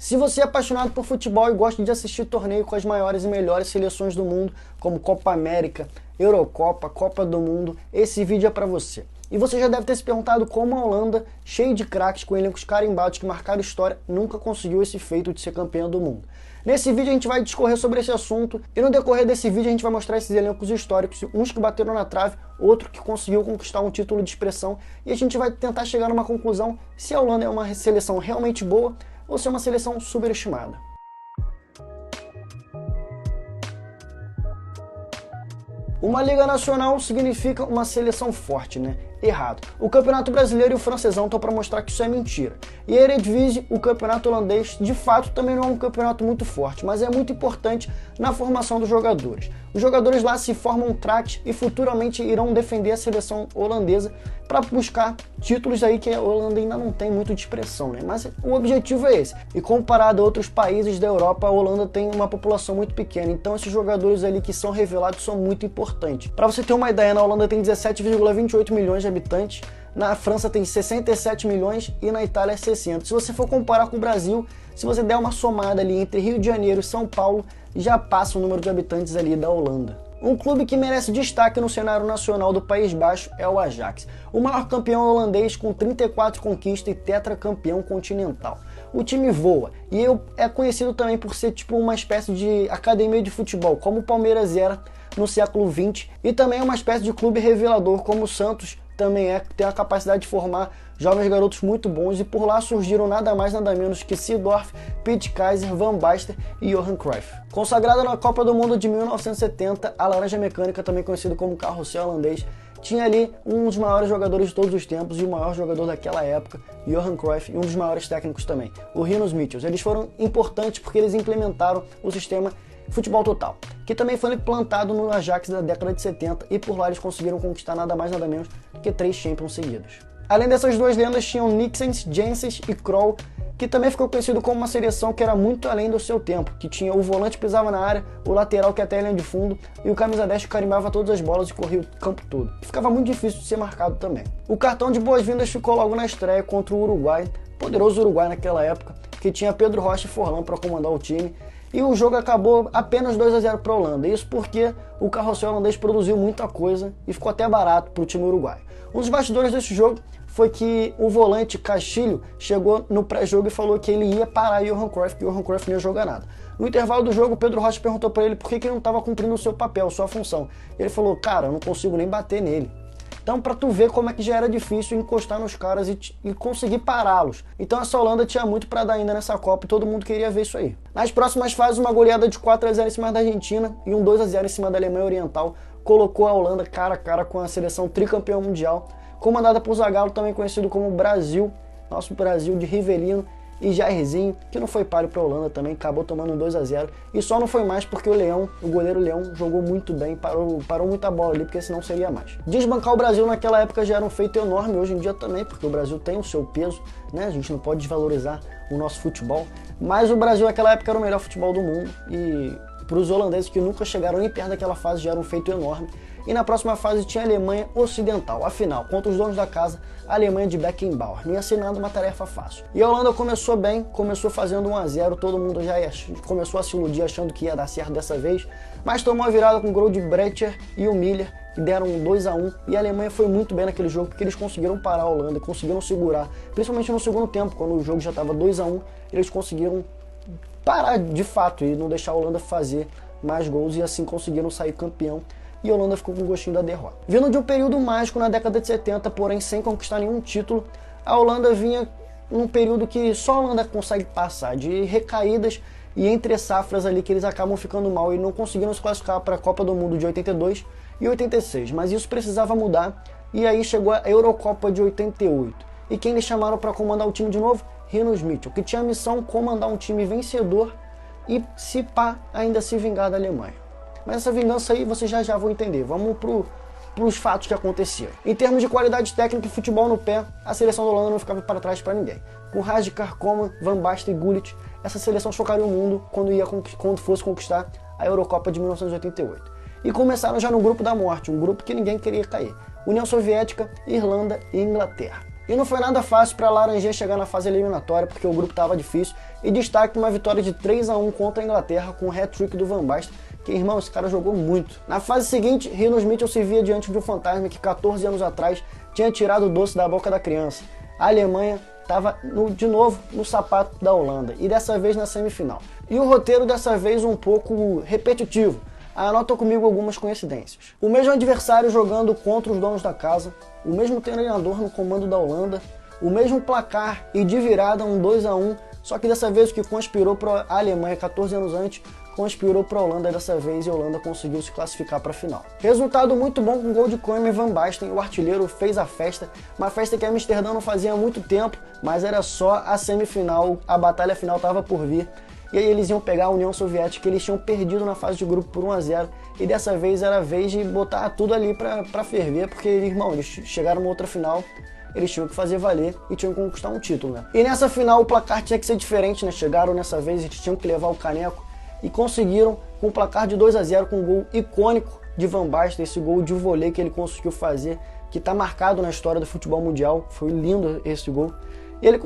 Se você é apaixonado por futebol e gosta de assistir torneio com as maiores e melhores seleções do mundo, como Copa América, Eurocopa, Copa do Mundo, esse vídeo é para você. E você já deve ter se perguntado como a Holanda, cheia de craques com elencos carimbados que marcaram história, nunca conseguiu esse feito de ser campeã do mundo. Nesse vídeo a gente vai discorrer sobre esse assunto e no decorrer desse vídeo a gente vai mostrar esses elencos históricos, uns que bateram na trave, outro que conseguiu conquistar um título de expressão, e a gente vai tentar chegar numa conclusão se a Holanda é uma seleção realmente boa ou se é uma seleção superestimada. Uma Liga Nacional significa uma seleção forte, né? Errado. O Campeonato Brasileiro e o Francesão estão para mostrar que isso é mentira. E a Eredivisie, o campeonato holandês, de fato também não é um campeonato muito forte, mas é muito importante na formação dos jogadores. Os jogadores lá se formam craques e futuramente irão defender a seleção holandesa para buscar títulos aí que a Holanda ainda não tem muito de expressão, né? Mas o objetivo é esse. E comparado a outros países da Europa, a Holanda tem uma população muito pequena, então esses jogadores ali que são revelados são muito importantes. Para você ter uma ideia, na Holanda tem 17,28 milhões de habitantes, na França tem 67 milhões e na Itália 60. Se você for comparar com o Brasil, se você der uma somada ali entre Rio de Janeiro e São Paulo, já passa o número de habitantes ali da Holanda. Um clube que merece destaque no cenário nacional do País Baixo é o Ajax, o maior campeão holandês com 34 conquistas e tetracampeão continental. O time voa e é conhecido também por ser tipo uma espécie de academia de futebol, como o Palmeiras era no século XX, e também é uma espécie de clube revelador, como o Santos também tem a capacidade de formar jovens garotos muito bons, e por lá surgiram nada mais nada menos que Seedorf, Piet Keizer, Van Basten e Johan Cruyff. Consagrada na Copa do Mundo de 1970, a Laranja Mecânica, também conhecido como Carrossel holandês, tinha ali um dos maiores jogadores de todos os tempos e o maior jogador daquela época, Johan Cruyff, e um dos maiores técnicos também, o Rinus Michels. Eles foram importantes porque eles implementaram o sistema Futebol Total, que também foi implantado no Ajax da década de 70, e por lá eles conseguiram conquistar nada mais nada menos que 3 Champions seguidos. Além dessas duas lendas, tinham Nixens, Jensen e Krol, que também ficou conhecido como uma seleção que era muito além do seu tempo, que tinha o volante que pisava na área, o lateral que até a linha de fundo e o camisa 10 que carimbava todas as bolas e corria o campo todo. Ficava muito difícil de ser marcado também. O cartão de boas-vindas ficou logo na estreia contra o Uruguai, poderoso Uruguai naquela época, que tinha Pedro Rocha e Forlan para comandar o time, e o jogo acabou apenas 2-0 para a Holanda. Isso porque o Carrossel holandês produziu muita coisa e ficou até barato para o time uruguaio. Um dos bastidores desse jogo foi que o volante Castilho chegou no pré-jogo e falou que ele ia parar o Johan Cruyff, que o Johan Cruyff não ia jogar nada. No intervalo do jogo, o Pedro Rocha perguntou para ele por que ele não estava cumprindo o seu papel, sua função. Ele falou: cara, eu não consigo nem bater nele. Então, para tu ver como é que já era difícil encostar nos caras e conseguir pará-los. Então, essa Holanda tinha muito para dar ainda nessa Copa e todo mundo queria ver isso aí. Nas próximas fases, uma goleada de 4-0 em cima da Argentina e um 2-0 em cima da Alemanha Oriental colocou a Holanda cara a cara com a seleção tricampeã mundial, comandada por Zagallo, também conhecido como Brasil, nosso Brasil de Rivelino e Jairzinho, que não foi páreo para a Holanda também, acabou tomando um 2-0, e só não foi mais porque o Leão, o goleiro Leão, jogou muito bem, parou muita bola ali, porque senão seria mais. Desbancar o Brasil naquela época já era um feito enorme, hoje em dia também, porque o Brasil tem o seu peso, né? A gente não pode desvalorizar o nosso futebol, mas o Brasil naquela época era o melhor futebol do mundo, e para os holandeses que nunca chegaram nem perto daquela fase já era um feito enorme. E na próxima fase tinha a Alemanha Ocidental. Afinal, contra os donos da casa, a Alemanha de Beckenbauer. Não ia ser nada uma tarefa fácil. E a Holanda começou bem, começou fazendo 1-0, todo mundo já começou a se iludir achando que ia dar certo dessa vez, mas tomou a virada com o gol de Brecher e o Miller, que deram um 2-1, e a Alemanha foi muito bem naquele jogo, porque eles conseguiram parar a Holanda, conseguiram segurar, principalmente no segundo tempo, quando o jogo já estava 2-1, eles conseguiram parar de fato e não deixar a Holanda fazer mais gols, e assim conseguiram sair campeão. E a Holanda ficou com gostinho da derrota. Vindo de um período mágico na década de 70, porém sem conquistar nenhum título, a Holanda vinha num período que só a Holanda consegue passar, de recaídas e entre safras ali que eles acabam ficando mal e não conseguiram se classificar para a Copa do Mundo de 82 e 86, mas isso precisava mudar, e aí chegou a Eurocopa de 88. E quem eles chamaram para comandar o time de novo? Rinus Michels, que tinha a missão de comandar um time vencedor e, se pá, ainda se vingar da Alemanha. Mas essa vingança aí vocês já vão entender. Vamos pros fatos que aconteciam. Em termos de qualidade técnica e futebol no pé, a seleção da Holanda não ficava para trás para ninguém. Com Rijkaard, Coman, Van Basten e Gullit, essa seleção chocaria o mundo quando fosse conquistar a Eurocopa de 1988. E começaram já no grupo da morte, um grupo que ninguém queria cair. União Soviética, Irlanda e Inglaterra. E não foi nada fácil para a Laranjinha chegar na fase eliminatória, porque o grupo estava difícil, e destaque uma vitória de 3-1 contra a Inglaterra com o hat-trick do Van Basten, que, irmão, esse cara jogou muito. Na fase seguinte, Rinus Michels se via diante de um fantasma que 14 anos atrás tinha tirado o doce da boca da criança. A Alemanha estava de novo no sapato da Holanda, e dessa vez na semifinal. E o roteiro dessa vez um pouco repetitivo. Anota comigo algumas coincidências. O mesmo adversário jogando contra os donos da casa, o mesmo treinador no comando da Holanda, o mesmo placar e de virada um 2-1, só que dessa vez o que conspirou para a Alemanha 14 anos antes, conspirou para a Holanda dessa vez e a Holanda conseguiu se classificar para a final. Resultado muito bom com o gol de Koeman e Van Basten, o artilheiro fez a festa, uma festa que Amsterdã não fazia há muito tempo, mas era só a semifinal, a batalha final estava por vir. E aí eles iam pegar a União Soviética, que eles tinham perdido na fase de grupo por 1-0. E dessa vez era a vez de botar tudo ali pra ferver, porque, irmão, eles chegaram numa outra final, eles tinham que fazer valer e tinham que conquistar um título, né? E nessa final o placar tinha que ser diferente, né? Chegaram nessa vez, eles tinham que levar o caneco e conseguiram com um placar de 2-0, com um gol icônico de Van Basten, esse gol de vôlei que ele conseguiu fazer, que está marcado na história do futebol mundial. Foi lindo esse gol.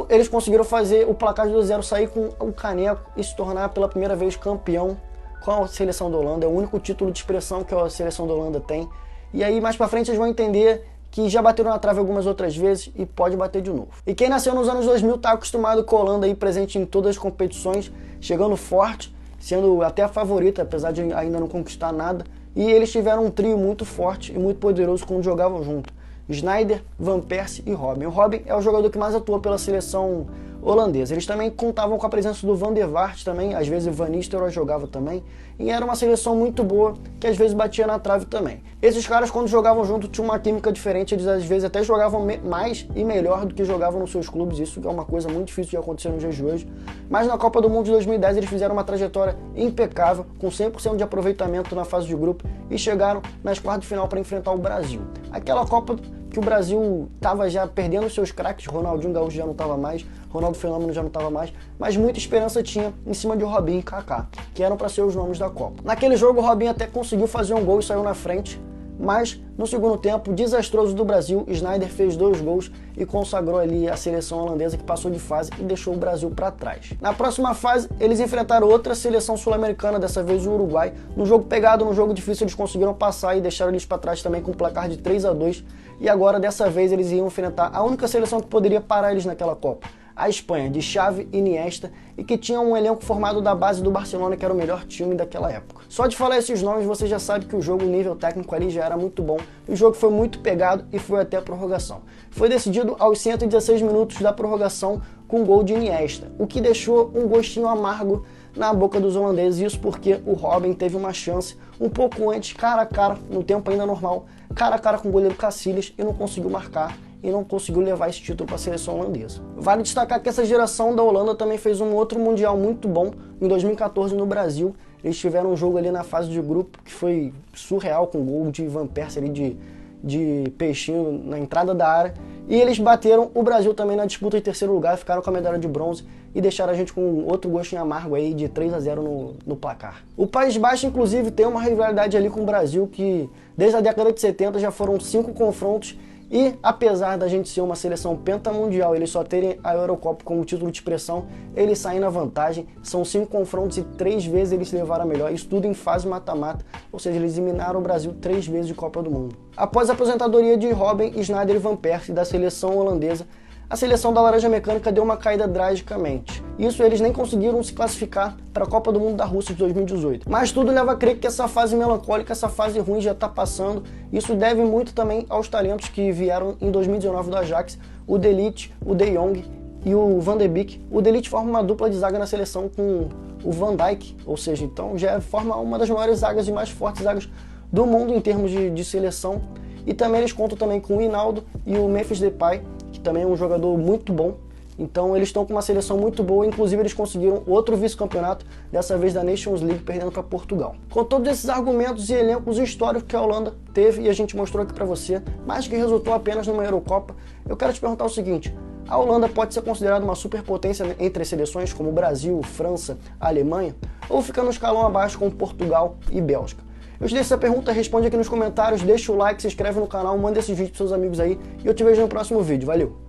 Eles conseguiram fazer o placar de 2-0 sair com o caneco e se tornar pela primeira vez campeão com a seleção da Holanda. É o único título de expressão que a seleção da Holanda tem. E aí mais pra frente vocês vão entender que já bateram na trave algumas outras vezes e pode bater de novo. E quem nasceu nos anos 2000 tá acostumado com a Holanda aí presente em todas as competições, chegando forte, sendo até a favorita, apesar de ainda não conquistar nada. E eles tiveram um trio muito forte e muito poderoso quando jogavam junto. Sneijder, Van Persie e Robben. O Robben é o jogador que mais atuou pela seleção holandesa. Eles também contavam com a presença do Van der Vaart também, às vezes o Van Nistelrooy jogava também, e era uma seleção muito boa, que às vezes batia na trave também. Esses caras, quando jogavam junto, tinham uma química diferente, eles às vezes até jogavam mais e melhor do que jogavam nos seus clubes, isso é uma coisa muito difícil de acontecer nos dias de hoje. Mas na Copa do Mundo de 2010 eles fizeram uma trajetória impecável, com 100% de aproveitamento na fase de grupo, e chegaram nas quartas de final para enfrentar o Brasil. Aquela Copa que o Brasil estava já perdendo seus craques, Ronaldinho Gaúcho já não estava mais, Ronaldo Fenômeno já não estava mais, mas muita esperança tinha em cima de Robinho e Kaká, que eram para ser os nomes da Copa. Naquele jogo o Robinho até conseguiu fazer um gol e saiu na frente, mas no segundo tempo, desastroso do Brasil, Sneijder fez 2 gols e consagrou ali a seleção holandesa, que passou de fase e deixou o Brasil para trás. Na próxima fase, eles enfrentaram outra seleção sul-americana, dessa vez o Uruguai. No jogo pegado, no jogo difícil, eles conseguiram passar e deixaram eles para trás também com um placar de 3-2. E agora, dessa vez, eles iam enfrentar a única seleção que poderia parar eles naquela Copa, a Espanha, de Xavi e Iniesta, e que tinha um elenco formado da base do Barcelona, que era o melhor time daquela época. Só de falar esses nomes, você já sabe que o jogo, o nível técnico ali já era muito bom. O jogo foi muito pegado e foi até a prorrogação. Foi decidido aos 116 minutos da prorrogação com um gol de Iniesta, o que deixou um gostinho amargo na boca dos holandeses, isso porque o Robben teve uma chance um pouco antes, cara a cara, no tempo ainda normal, cara a cara com o goleiro Casillas, e não conseguiu marcar e não conseguiu levar esse título para a seleção holandesa. Vale destacar que essa geração da Holanda também fez um outro Mundial muito bom em 2014 no Brasil. Eles tiveram um jogo ali na fase de grupo que foi surreal, com gol de Van Persie ali de peixinho na entrada da área. E eles bateram o Brasil também na disputa de terceiro lugar, ficaram com a medalha de bronze e deixaram a gente com outro gostinho amargo aí de 3-0 no placar. O País Baixo, inclusive, tem uma rivalidade ali com o Brasil, que desde a década de 70 já foram 5 confrontos. E apesar da gente ser uma seleção pentamundial, eles só terem a Eurocopa como título de expressão, eles saem na vantagem. São 5 confrontos e 3 vezes eles levaram a melhor. Isso tudo em fase mata-mata, ou seja, eles eliminaram o Brasil 3 vezes de Copa do Mundo. Após a aposentadoria de Robben, Sneijder e Van Persie da seleção holandesa, a seleção da Laranja Mecânica deu uma caída drasticamente. Isso, eles nem conseguiram se classificar para a Copa do Mundo da Rússia de 2018. Mas tudo leva a crer que essa fase melancólica, essa fase ruim já está passando. Isso deve muito também aos talentos que vieram em 2019 do Ajax, o De Ligt, o De Jong e o Van de Beek. O De Ligt forma uma dupla de zaga na seleção com o Van Dijk, ou seja, então já forma uma das maiores zagas e mais fortes zagas do mundo em termos de seleção. E também eles contam também com o Hinaldo e o Memphis Depay, que também é um jogador muito bom. Então eles estão com uma seleção muito boa, inclusive eles conseguiram outro vice-campeonato, dessa vez da Nations League, perdendo para Portugal. Com todos esses argumentos e elencos históricos que a Holanda teve e a gente mostrou aqui para você, mas que resultou apenas numa Eurocopa, eu quero te perguntar o seguinte: a Holanda pode ser considerada uma superpotência entre as seleções como Brasil, França, Alemanha, ou fica no escalão abaixo com Portugal e Bélgica? Eu te deixo essa pergunta, responde aqui nos comentários, deixa o like, se inscreve no canal, manda esse vídeo para seus amigos aí e eu te vejo no próximo vídeo. Valeu!